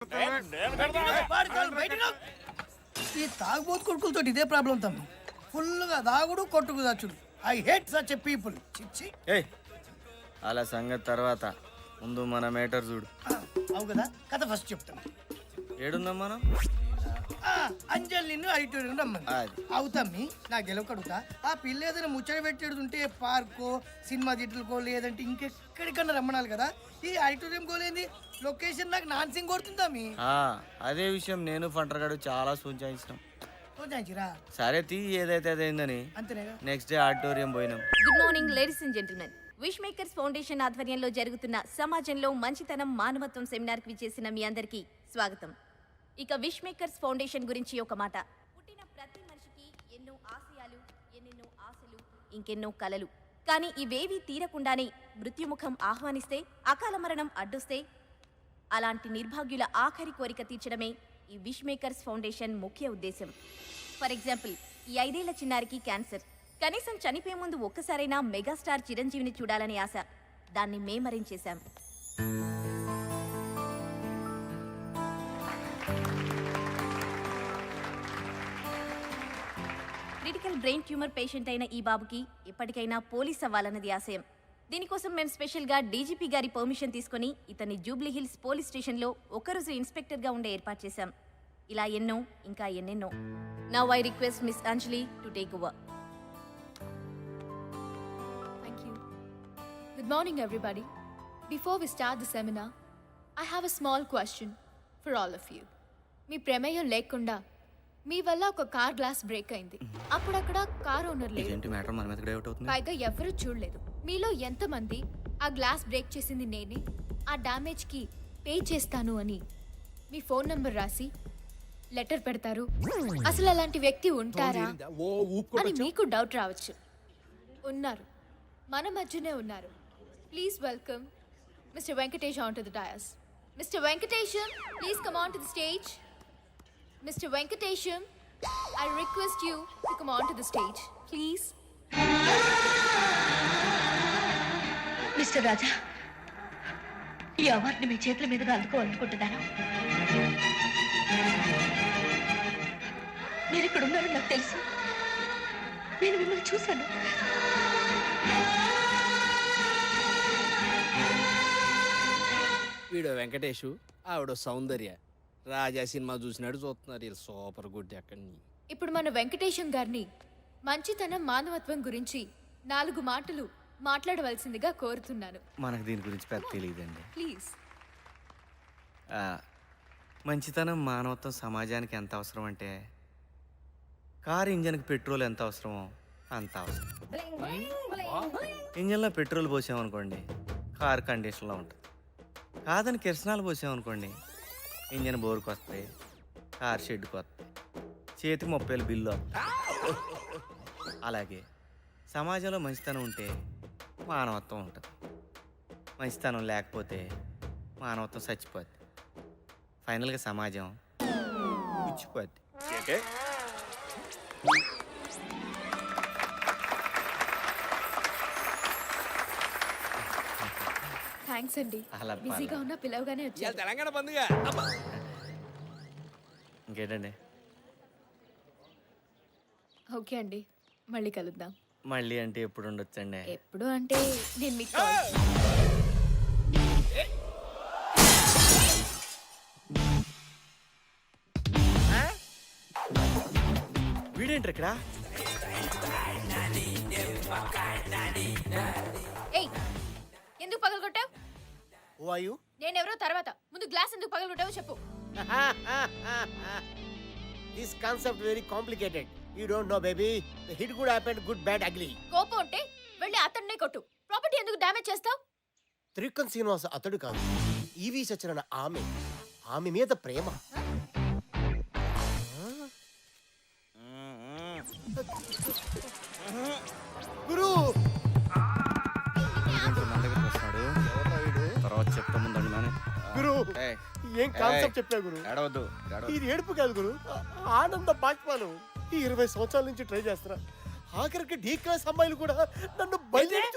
ఈ తాగుబోతు కొడుకులతో ఇదే ప్రాబ్లం తమ్మి. ఫుల్గా దాగుడు కొట్టుకు దాచుడు. I hate such a people. చిచ్చి. ఏయ్ అలా సంగతి తర్వాత ముందు మన మేటర్ చూడు. అవు కదా, కథ ఫస్ట్ చెప్తాను. ఏడున్నాం మనం? అంజల్ నిన్ను ఐటోరియం రమ్మని అవుతామ్మి. నా గెలవకడుగుతా. ఆ పిల్ల ఏదైనా ముచ్చట పెట్టేడుంటే పార్కో సినిమా థియేటర్కో లేదంటే ఇంకెక్కడికన్నా రమ్మనాలి కదా. ఈ ఐటోరియం గోలేంది లొకేషన్ నాకు నాన్సింగ్ కొడుతుందామి. అదే విషయం నేను ఫంటర్గాడు చాలా సూచించినాం. సరే తీ ఏదైతే అదైందని అంతేగా. నెక్స్ట్ డే ఆడిటోరియం పోయినాం. Good morning ladies and gentlemen. Wish makers foundation ఆధ్వర్యంలో జరుగుతున్న సమాజంలో మంచితనం మానవత్వం సెమినార్ కి విచ్చేసిన మీ అందరికీ స్వాగతం. ఇక విష్ మేకర్స్ ఫౌండేషన్ గురించి ఒక మాట. పుట్టిన ప్రతి మనిషికి ఎన్నో ఆశయాలు, ఎన్నెన్నో ఆశలు, ఇంకెన్నో కలలు. కానీ ఇవేవీ తీరకుండానే మృత్యుముఖం ఆహ్వానిస్తే, అకాల మరణం అడ్డొస్తే అలాంటి నిర్భాగ్యుల ఆఖరి కోరిక తీర్చడమే ఈ విష్ మేకర్స్ ఫౌండేషన్ ముఖ్య ఉద్దేశం. ఫర్ ఎగ్జాంపుల్, ఈ 5 ఏళ్ల చిన్నారికి క్యాన్సర్. కనీసం చనిపోయే ముందు ఒక్కసారైనా మెగాస్టార్ చిరంజీవిని చూడాలని ఆశ. దాన్ని మేమరించేశాం. క్రిటికల్ బ్రెయిన్ ట్యూమర్ పేషెంట్ అయిన ఈ బాబుకి ఎప్పటికైనా పోలీస్ అవ్వాలన్నది ఆశయం. దీనికోసం మేము స్పెషల్గా డీజీపీ గారి పర్మిషన్ తీసుకుని ఇతన్ని జూబ్లీ హిల్స్ పోలీస్ స్టేషన్లో ఒకరోజు ఇన్స్పెక్టర్గా ఉండే ఏర్పాటు చేశాం. ఇలా ఎన్నో, ఇంకా ఎన్నెన్నో. Now I request miss Anjali to take over. Thank you. Good morning, everybody. Before we start the seminar, I have a small question for all of you. మీ ప్రమేయం లేకుండా మీ వల్ల ఒక కార్ గ్లాస్ బ్రేక్ అయింది. అప్పుడక్కడ కార్ ఓనర్ లేదు, పైగా ఎవరు చూడలేదు. మీలో ఎంతమంది ఆ గ్లాస్ బ్రేక్ చేసింది నేనే, ఆ డ్యామేజ్ కి పే చేస్తాను అని మీ ఫోన్ నంబర్ రాసి లెటర్ పెడతారు? అసలు అలాంటి వ్యక్తి ఉంటారా అని మీకు డౌట్ రావచ్చు. ఉన్నారు, మన మధ్యనే ఉన్నారు. Please welcome mister Venkatesh on to the dais. Mister Venkatesham, please come on to the stage. Mr. Venkatesham, I request you to come on to the stage, please. Mister Raja, ఈ అవార్డుని మీ చేతుల మీదుగా అందుకోవాలనుకుంటున్నాను. మీరు ఇక్కడ ఉన్నారని నాకు తెలుసు. నేను మిమ్మల్ని చూశాను. వీడో వెంకటేషు, ఆవిడ సౌందర్య. రాజా సినిమా చూసినాడు చూస్తున్నారు. వీళ్ళు సూపర్ గుడ్. అక్కడి ఇప్పుడు మన వెంకటేశం గారిని మంచితనం మానవత్వం గురించి 4 మాటలు మాట్లాడవలసిందిగా కోరుతున్నాను. మనకు దీని గురించి పెద్ద తెలియదండి. ప్లీజ్. మంచితనం మానవత్వం సమాజానికి ఎంత అవసరం అంటే, కారు ఇంజన్కి పెట్రోల్ ఎంత అవసరమో అంత అవసరం. ఇంజన్లో పెట్రోల్ పోసామనుకోండి, కారు కండిషన్లో ఉంటుంది. కాదని కిరసనాలు పోసామనుకోండి, ఇంజన్ బోరుకు వస్తాయి, కార్ షెడ్కి వస్తాయి, చేతికి 30,000 బిల్లు వస్తాయి. అలాగే సమాజంలో మంచితనం ఉంటే మానవత్వం ఉంటుంది. మంచితనం లేకపోతే మానవత్వం చచ్చిపోద్ది. ఫైనల్గా సమాజం పుచ్చిపోద్ది. థ్యాంక్స్ అండి. బిజీగా ఉన్న పిలవగానే వచ్చారు. తెలంగాణ పండుగ ఇంకేంటండి? ఓకే అండి, మళ్ళీ కలుద్దాం. మళ్ళీ అంటే ఎప్పుడు ఉండొచ్చండి? ఎప్పుడు అంటే నేను మీకు వీడేంటి ఇక్కడ? ఏయ్, ఎందుకు పగలగొట్టావు? నేనెవరో తర్వాత, ముందు గ్లాస్ ఎందుకు పగలగొట్టావో చెప్పు. This concept very complicated. You don't know, baby. The hit could happen, good, bad, ugly. కోపం ఉంటే వెళ్ళి అతన్నే కొట్టు. ప్రాపర్టీ ఎందుకు డ్యామేజ్ చేస్తావు? త్రికన్ శ్రీనివాస అతడు కాదు, ఈవి సచరణ ఆమె మీద ప్రేమ. గురు తర్వాత చెప్తా ముందండి నానే. గురు ఏం కాన్సెప్ట్ చెప్పా గురు? ఏడవద్దు. ఇది ఏడుపు కాదు గురు, ఆనంద బాష్పాలు. ఈ 20 సంవత్సరాల నుంచి ట్రై చేస్తున్నా. ఆఖరికి డీ క్లాస్ అమ్మాయిలు కూడా నన్ను బయలుదేరి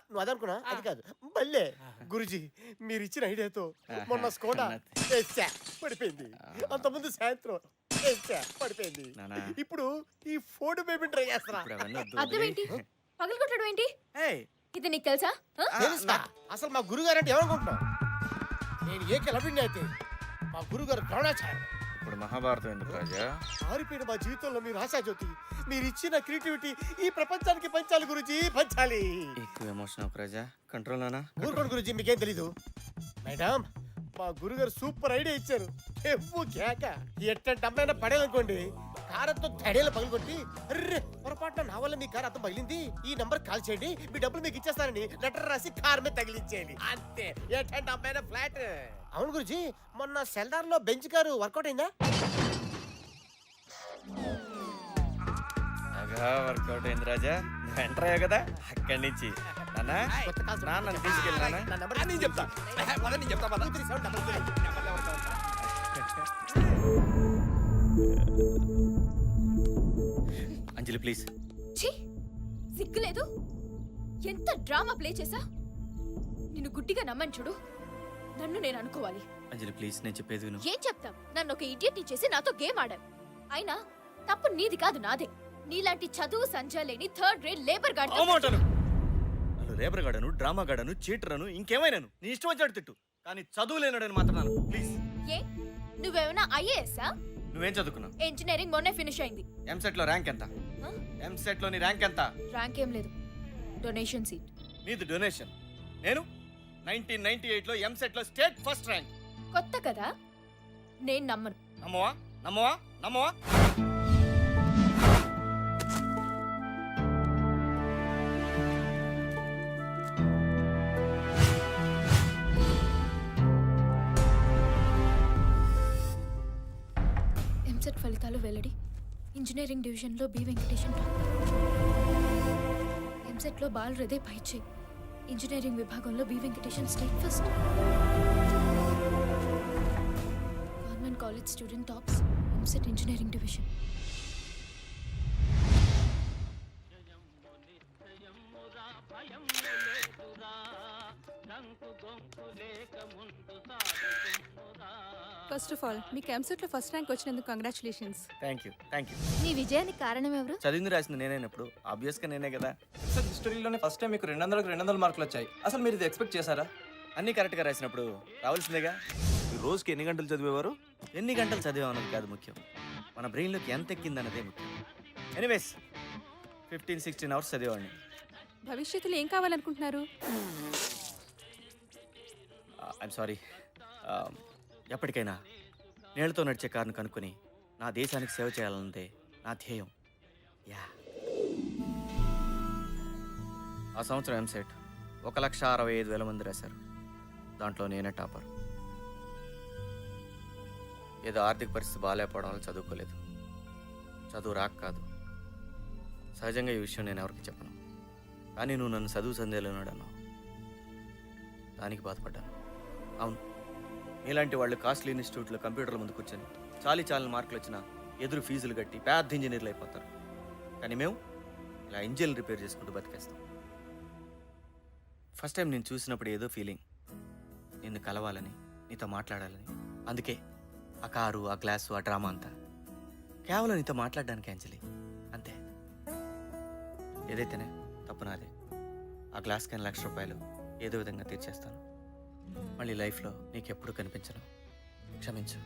నువ్వు అదనుకున్నా అది కాదు బల్లే గురుజీ మీరు ఇచ్చిన ఐడియాతో మొన్న స్కోడా వేసా పడిపోయింది, అంతకుముందు సాయంత్రం వేసా పడిపోయింది. నానా. ఇప్పుడు ఈ ఫోర్డ్ బేబీ ట్రై చేస్తున్నా. ఇప్పుడు అవన్నీ వద్దు, అర్థం ఏంటి? వదిలేయ్. పగలగొట్టడం ఏంటి? ఏయ్, ఇది నీకు తెలుసా? ఆ? తెలుసా? అసలు మా గురుగారు అంటే ఏమనుకుంటున్నావు? నేను ఏ కిలబిండి అయితే మా గురుగారు ద్రోణాచార్య. ఇప్పుడు మహాభారతం ఎందుకు రాజా? మారిపోయిన మా జీవితంలో మీరు ఆశాజ్యోతి. మీరు ఇచ్చిన క్రియేటివిటీ ఈ ప్రపంచానికి పంచాలి గురుజీ, పంచాలి. ఎక్కువ ఎమోషన్ ఒక రాజా, కంట్రోల్ నానా. ఊరుకోండి గురుజీ, మీకేం తెలీదు. మేడం, మా గురుగారు సూపర్ ఐడియా ఇచ్చారు. ఎవ్వు కేక ఎట్టంటే అమ్మాయినా పడేదనుకోండి, కారంతో తడేలు పగలగొట్టి, అర్రే పొరపాటున నా వల్ల మీ కారు అర్థం పగిలింది, ఈ నంబర్ కాల్ చేయండి, మీ డబ్బులు మీకు ఇచ్చేస్తానని లెటర్ రాసి కార్ మీద తగిలించేయండి. అంతే, ఎట్టంటే అమ్మాయినా ఫ్లాట్. అవును గురుజీ, మొన్న సెల్దార్ లో బెంచ్ కారు వర్కౌట్ అయిందా? బాగా వర్కౌట్ అయింది రాజా. నువ్వు ఎంటర్ అయ్యావు కదా అక్కడి నుంచి. నానా, కొత్త కాల్స్ నన్ను తీసుకెళ్ళానా? నా నంబర్ నేను చెప్తా నేను చెప్తా పద. 237 అంజలి ప్లీజ్. ఛీ! సిగ్గులేదు? ఎంత డ్రామా ప్లే చేసా? నిన్ను గుడ్డిగా నమ్మని చూడు. నన్ను నేను అనుకోవాలి. అంజలి ప్లీజ్, నేను చెప్పేది విను. ఏం చెప్తాం? నన్ను ఒక ఇడియట్ ని చేసి నాతో గేమ్ ఆడావు. అయినా తప్పు నీది కాదు, నాదే. నీలాంటి చదువు సంజా లేని థర్డ్ గ్రేడ్ లేబర్ గార్డ్. నన్ను రేపర్ గాడను, డ్రామా గాడను, చీటరను, ఇంకేమైనాను నీ ఇష్టం వచ్చాడు తిట్టు, కానీ చదువు లేనాడని మాత్రం ప్లీజ్. ఏ నువ్వేమైనా ఐఏఎస్ఆ? నువ్వేం చదువుకున్నావు? ఇంజనీరింగ్ మొన్నే ఫినిష్ అయింది. ఎంసెట్ లో ర్యాంక్ ఎంత? ఎంసెట్ లో నీ ర్యాంక్ ఎంత? ర్యాంక్ ఏం లేదు, డొనేషన్ సీట్. నీది డొనేషన్. నేను 1998 లో ఎంసెట్ లో స్టేట్ ఫస్ట్ ర్యాంక్. కొత్త కదా, నేను నమ్మను. నమ్మవా? నమ్మవా? నమ్మవా? ఎంసెట్ ఫలితాలు వెల్లడి. ఇంజనీరింగ్ డివిజన్లో బి వెంకటేశన్ టాప్. ఎంసెట్లో బాల్ హృదయ్ పైచే. ఇంజనీరింగ్ విభాగంలో B Venkatesan state first. Government college student tops EAMCET engineering division. First of all మీకు ఎంసెట్లో ఫస్ట్ ర్యాంక్ వచ్చినందుకు congratulations. Thank you, thank you. నీ విజయానికి కారణం ఎవరు? చదివింది రాసింది నేనైనప్పుడు ఆబ్వియస్ గా నేనే కదా. సార్ హిస్టరీలోనే ఫస్ట్ టైం మీకు 200 మార్కులు వచ్చాయి. అసలు మీరు ఇది ఎక్స్పెక్ట్ చేశారా? అన్ని కరెక్ట్ గా రాసినప్పుడు రావాల్సిందేగా. ఈ రోజుకి ఎన్ని గంటలు చదివేవారు? ఎన్ని గంటలు చదివామన్నది కాదు ముఖ్యం, మన బ్రెయిన్లోకి ఎంత ఎక్కిందన్నదే ముఖ్యం. ఎనీవేస్ 15-16 అవర్స్ చదివేవాడిని. భవిష్యత్తులో ఏం కావాలనుకుంటున్నారు? I'm sorry. ఎప్పటికైనా నీళ్ళతో నడిచే కారును కనుక్కొని నా దేశానికి సేవ చేయాలన్నదే నా ధ్యేయం. యా. ఆ సంవత్సరం ఎంసెట్ 1,65,000 మంది రాశారు. దాంట్లో నేనే టాపర్. ఏదో ఆర్థిక పరిస్థితి బాగాలేకపోవడం వల్ల చదువుకోలేదు. చదువు రాక కాదు, సహజంగా ఈ విషయం నేను ఎవరికి చెప్పను. కానీ నువ్వు నన్ను చదువు సందేహంలోనాడు అన్నావు, దానికి బాధపడ్డాను. అవును, ఇలాంటి వాళ్ళు కాస్ట్లీ ఇన్స్టిట్యూట్లో కంప్యూటర్ల ముందు కూర్చొని చాలని మార్కులు వచ్చినా ఎదురు ఫీజులు కట్టి పెద్ద ఇంజనీర్లు అయిపోతారు. కానీ మేము ఇలా ఇంజిన్ రిపేర్ చేసుకుంటూ బతికేస్తాం. ఫస్ట్ టైం నేను చూసినప్పుడు ఏదో ఫీలింగ్, నిన్ను కలవాలని, నీతో మాట్లాడాలని. అందుకే ఆ కారు, ఆ గ్లాసు, ఆ డ్రామా అంతా కేవలం నీతో మాట్లాడడానికి అంజలి, అంతే. ఏదైతేనే తప్పు నాదే. ఆ గ్లాస్ కానీ ₹1,00,000 ఏదో విధంగా తీర్చేస్తాను. మళ్ళీ లైఫ్లో నీకెప్పుడు కనిపించను. క్షమించు.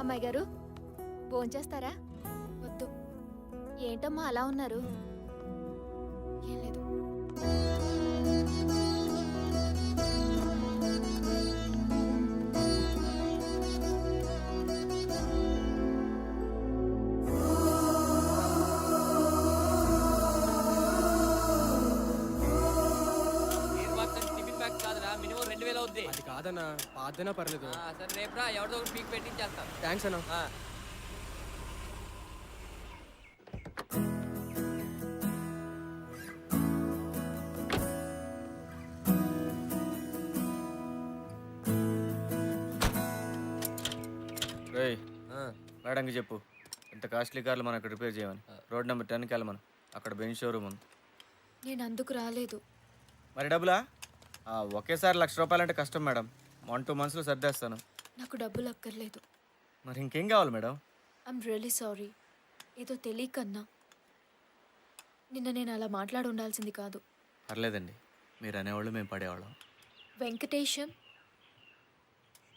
అమ్మాయి గారు భోంచేస్తారా? వద్దు, ఏంటమ్మా అలా ఉన్నారు? ఏం లేదు. టిఫిన్ బ్యాగ్ కాదురా, మినిమం 2,000 అవుద్ది. అది కాదన్నా, పాదనా పర్లేదు. సరే రేపురా, ఎవరిదో ఒకటి పీక్ పెట్టించేస్తాను. థ్యాంక్స్ అన్నా. రేయ్ మేడంకి చెప్పు ఇంత కాస్ట్లీ కార్లు మనం ఇక్కడ రిపేర్ చేయమని. రోడ్ నెంబర్ 10కి వెళ్ళమను. అక్కడ బెంచ్ షోరూమ్ ఉంది. నేను అందుకు రాలేదు. మరి డబ్బులా? ఒకేసారి ₹1,00,000 అంటే కష్టం మేడం. 1-2 monthsలో సర్దేస్తాను. నాకు డబ్బులు అక్కర్లేదు. మరి ఇంకేం కావాలి మేడం? I'm really sorry. ఏదో తెలియకన్నా. నిన్న నేను అలా మాట్లాడి ఉండాల్సింది కాదు. పర్లేదండి, మీరు అనేవాళ్ళు మేము పడేవాళ్ళం. Venkatesham,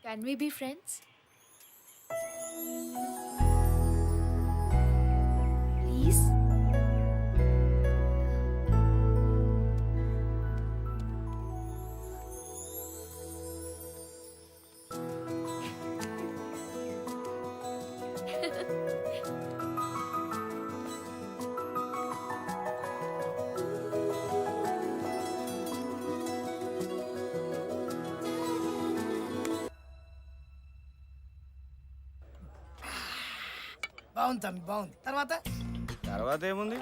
can we be friends? Please. బాగుంది తమ్మి, బాగుంది. తర్వాత ఏముంది,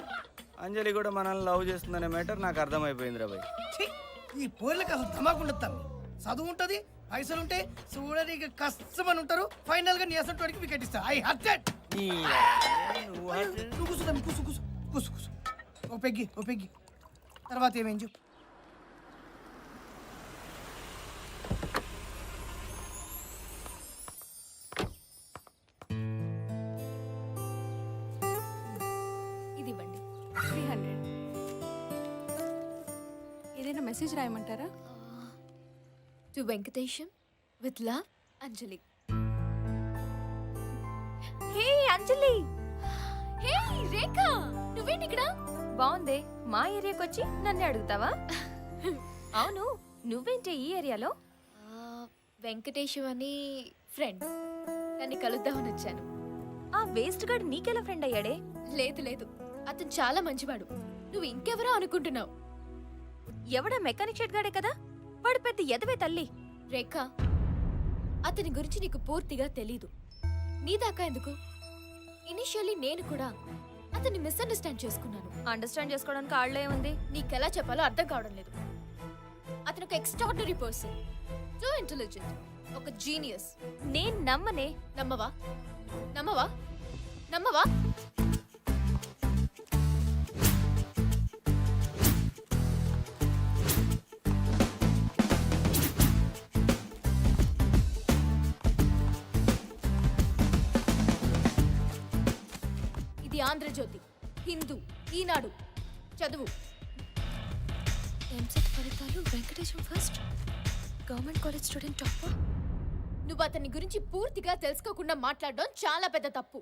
అంజలి కూడా మనల్ని లవ్ చేస్తుందనే మ్యాటర్ నాకు అర్థమైపోయింది రా భయ్. ఛీ, ఈ పోర్లకు అసలు ధమాకుండదు తమ్మి. చదువు ఉంటుంది, పైసలు ఉంటాయి, చూడడానికి కష్టమని ఉంటారు. ఫైనల్ గా నీ అసలు వాడికి వికెట్ ఇస్తా. I hurt. నువ్వు కూర్చో తమ్మి, కూసు కూసు కూసు కూసు. ఓ పెగ్గి. తర్వాత ఏమేం చెప్పు. ఇది ఇవ్వండి. 300. ఏదైనా మెసేజ్ రాయమంటారా? To Venkatesham with love, Anjali. Hey Anjali. Hey Rekha, నువ్వేంటి ఇక్కడ? బాగుందే, మా ఏరియాకి వచ్చి నన్ను అడుగుతావా? అవును, నువ్వేంటి ఈ ఏరియాలో? వెంకటేశం అని ఫ్రెండ్, దాన్ని కలుద్దామని వచ్చాను. ఆ వేస్ట్ గాడు నీకెలా ఫ్రెండ్ అయ్యాడే? లేదు, అతను చాలా మంచివాడు. నువ్వు ఇంకెవరో అనుకుంటున్నావు. ఎవడా మెకానిక్ షెడ్ గాడే కదా? వాడు పెద్ద ఎదవే తల్లి. రేఖ, అతని గురించి నీకు పూర్తిగా తెలీదు. నీ దాకా ఎందుకు? ఇనిషియల్లీ నేను కూడా అతన్ని మిస్అండర్స్టాండ్ చేసుకున్నాను. అండర్స్టాండ్ చేసుకోవడానికి ఆళ్ళే ఉంది. నీకెలా చెప్పాలో అర్థం కావడం లేదు. అతను ఒక ఎక్స్ట్రాడినరీ పర్సన్, సో ఇంటెలిజెంట్, ఒక జీనియస్. నేను నమ్మనే. నమ్మవా? ఇది ఆంధ్రజ్యోతి, హిందూ, ఈనాడు. చదువు. ఎంసెట్ ఫలితాలు Venkatesham first, government college student topper. నువ్వు అతని గురించి పూర్తిగా తెలుసుకోకుండా మాట్లాడడం చాలా పెద్ద తప్పు.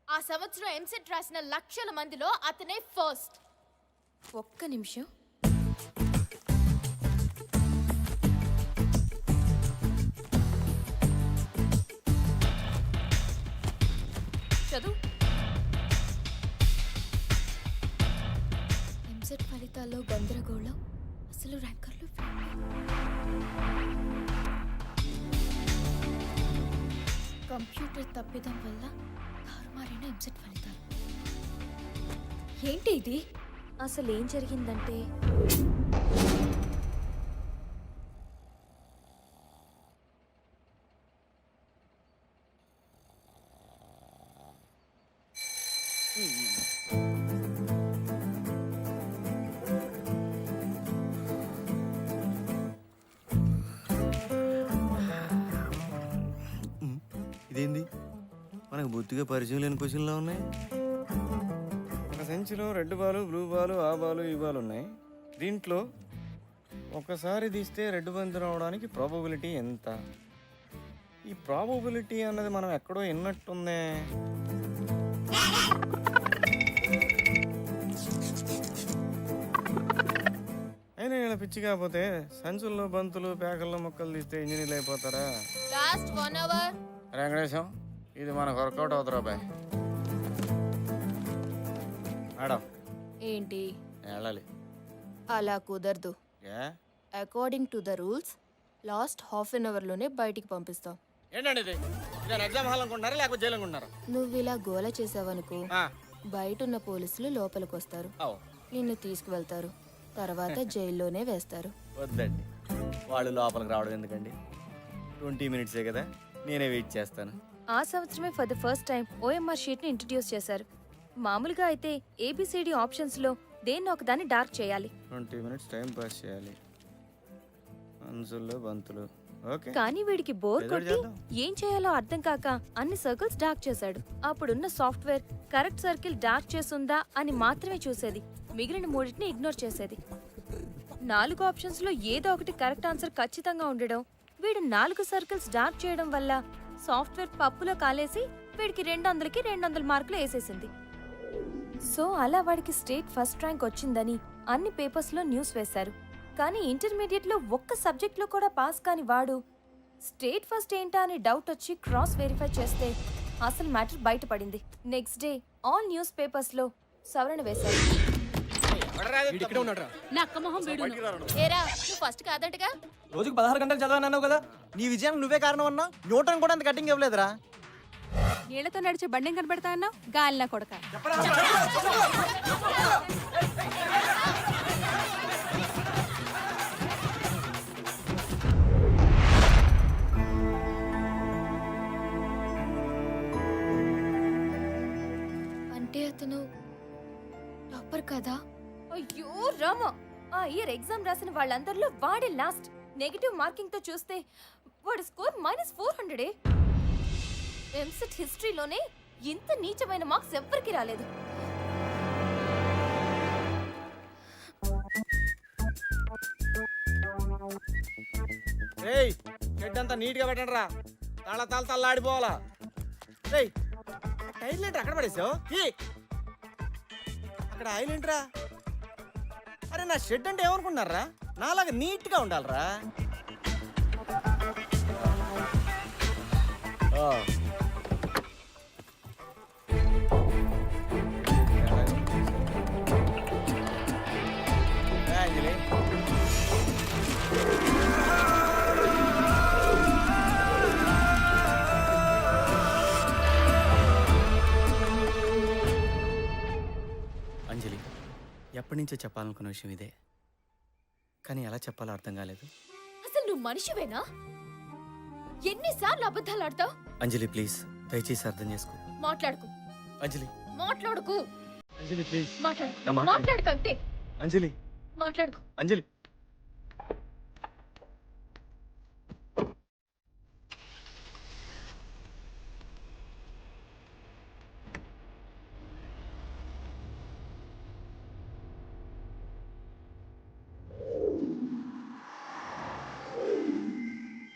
ఆ సంవత్సరం ఎంసెట్ రాసిన లక్షల మందిలో అతనే ఫస్ట్. ఒక్క నిమిషం. చదువు. ఎంసెట్ ఫలితాల్లో గందరగోళం, అసలు ర్యాంకర్లు కంప్యూటర్ తప్పిదం వల్ల తారుమారైన ఎంసెట్ ఫలితాలు. ఏంటి ఇది? అసలు ఏం జరిగిందంటే, ఇదేంది, మనకు బొత్తిగా పరిచయం లేని క్వశ్చన్లో ఉన్నాయి. ఒక సంచిలో రెడ్ బాలు, బ్లూ బాలు, ఆ బాలు, ఈ బాలు ఉన్నాయి. దీంట్లో ఒకసారి తీస్తే రెడ్ బంతి రావడానికి ప్రాబబిలిటీ ఎంత? ఈ ప్రాబబిలిటీ అన్నది మనం ఎక్కడో విన్నట్టుందే. అయినా ఇలా పిచ్చి కాకపోతే సంచుల్లో బంతులు, పేకల్లో మొక్కలు తీస్తే ఇంజనీర్లు అయిపోతారా? Last 1 hour. వెంకటేశం, ఇది మనకు వర్కౌట్ అవుతురా బాయ్. మేడం ఏంటి? వెళ్ళాలి. అలా కుదరదు. ఏ according to the rules last half an అవర్లోనే బయటికి పంపిస్తాం. ఏంటండి ఇది? నేను ఎగ్జామ్ హాల్ అనుకుంటున్నారా లేకపోతే జైలు అనుకుంటున్నారా? నువ్వు ఇలా గోల చేసావనుకో, బయట ఉన్న పోలీసులు లోపలికి వస్తారు, నిన్ను తీసుకువెళ్తారు, తర్వాత జైల్లోనే వేస్తారు. వద్దండి, వాళ్ళు లోపలికి రావడం ఎందుకండి? 20 minutes కదా, నేనే వెయిట్ చేస్తాను. ఆ సంవత్సరమే for the first time OMR షీట్ని ఇంట్రడ్యూస్ చేశారు. మామూలుగా అయితే ఏబిసిడి ఆప్షన్స్లో దేన్ని ఒకదాన్ని డార్క్ చేయాలి. 20 minutes టైం పాస్ చేయాలి. అంచులు బంతులు ఓకే. కానీ వీడికి బోర్ ఏదో కొట్టి చేద్దాం. ఏం చేయాలో అర్థం కాక అన్ని సర్కిల్స్ డార్క్ చేశాడు. అప్పుడున్న సాఫ్ట్వేర్ కరెక్ట్ సర్కిల్ డార్క్ చేసుందా అని మాత్రమే చూసేది, మిగిలిన మూడింటిని ఇగ్నోర్ చేసేది. 4 ఆప్షన్స్ లో ఏదో ఒకటి కరెక్ట్ ఆన్సర్ ఖచ్చితంగా ఉండడం, వీడు 4 సర్కిల్స్ డార్క్ చేయడం వల్ల సాఫ్ట్వేర్ పప్పులో కాలేసి వీడికి 200కి 200 మార్కులు వేసేసింది. సో అలా వాడికి స్టేట్ ఫస్ట్ ర్యాంక్ వచ్చిందని అన్ని పేపర్స్ లో న్యూస్ వేశారు. కానీ ఇంటర్మీడియట్ లో ఒక్క సబ్జెక్ట్ లో కూడా పాస్ కాని వాడు స్టేట్ ఫస్ట్ ఏంటా అని డౌట్ వచ్చి క్రాస్ వెరిఫై చేస్తే అసలు మ్యాటర్ బయటపడింది. Next day all news papers లో సవరణ వేశారు. ఏరా, నువ్వు ఫస్ట్ కాదంటగా? రోజుకి 16 గంటలు చదవనన్నావు కదా. నీ విజయానికి నువ్వే కారణం అన్నా. న్యూటన్ కూడా అంత కటింగ్ ఇవ్వలేదురా. నీళ్లతో నడిచే బండెం కనబడతా అన్నావు, గాలినా కొడక. అంటే అతను టాపర్ కదా? అయ్యో రామ, ఆ ఇయర్ ఎగ్జామ్ రాసిన వాళ్ళందరిలో వాడే లాస్ట్. నెగటివ్ మార్కింగ్ తో చూస్తే వాడి స్కోర్ -400. ఎంసెట్ హిస్టరీలోనే ఇంత నీచమైన మార్క్స్ ఎవ్వరికి రాలేదు. ఏయ్ షెడ్ అంతా నీట్గా పెట్టండి రా. తల్లాడిపోవాలా. రేయ్ టైర్ ఏంట్రా అక్కడ పడేసావు? అక్కడ ఆయిల్ ఏంట్రా? అరే నా షెడ్ అంటే ఏమనుకున్నారా? నాలాగా నీట్గా ఉండాలిరా. అంజలి అంజలి, ఎప్పటి నుంచో చెప్పాలనుకున్న విషయం ఇదే, కానీ ఎలా చెప్పాలో అర్థం కాలేదు. అసలు నువ్వు మనిషివేనా? ఎన్నిసార్లు అబద్ధాలు ఆడతావు? అంజలి ప్లీజ్, దయచేసి అర్థం చేసుకో. మాట్లాడుకు. అంజలి మాట్లాడుకు. అంజలి ప్లీజ్. మాట్లాడుకు అంతే. అంజలి మాట్లాడుకు. అంజలి